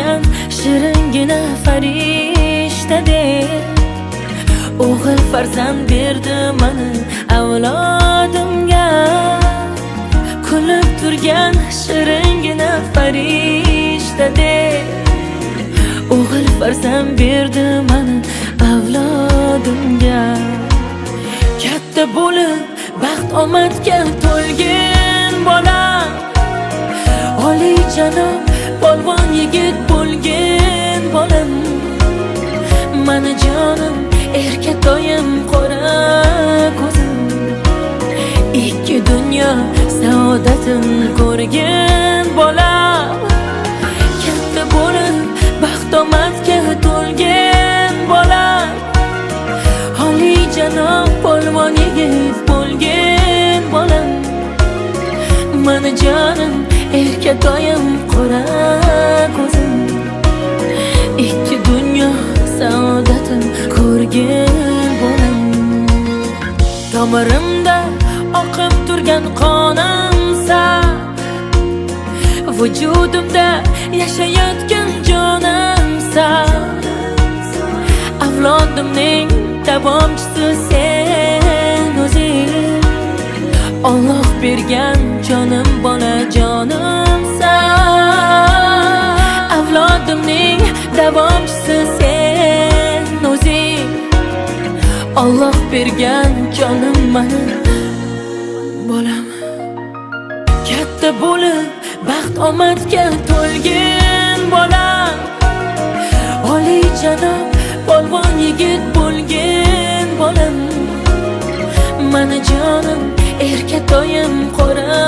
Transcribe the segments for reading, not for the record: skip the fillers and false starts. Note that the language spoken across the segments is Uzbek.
turgan shiringina farishtadek o'g'il farzand berdi mana avlodimga. Kulib turgan shiringina farishtadek o'g'il farzand berdi mana avlodimga. Katta bo'lib baxt omadga to'lgan bolam, oliyjanob polvon yigit bo'lgan bolam. Mana jonim, erkatoyim, qora ko'zim, ikki dunyo saodatin ko'rgan bolam. Katta bo'lib baxt omadga to'lgan bolam, oliyjanob polvon yigit bo'lgan bolam. Mana jonim, erkatoyim, qora ko'zim, ikki dunyo saodatin ko'rgan bolam. Tomirimda oqib turgan qonimsan, vujudimda yashayotgan jonimsan. Avlodimning davomchisi sen o'zing, Alloh bergan jonim, bola jonimsan. Avlodimning davomchisi sen o'zing, Alloh bergan jonim mana bolam. Katta bo'lib baxt omadga to'lgan bolam, oliyjanob polvon yigit bo'lgan bolam. Mana jonim, erkatoyim, qora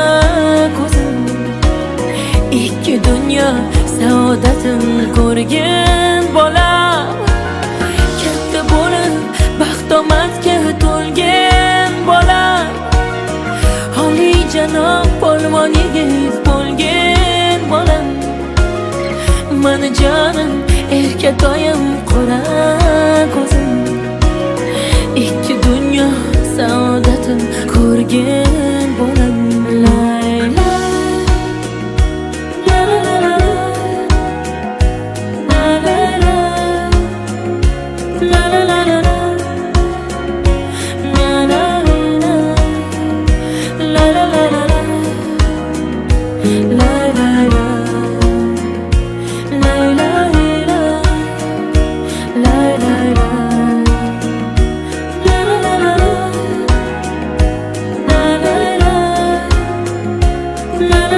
ko'zim, ikki dunyo saodatin ko'rgan bolam. Katta bo'lib baxt omadga to'lgan bolam, oliyjanob polvon yigit bo'lgan bolam. Mana jonim, erkatoyim, qora ko'zim, ikki dunyo saodatin ko'rgan bolam. Layla la la la la la la la la la. La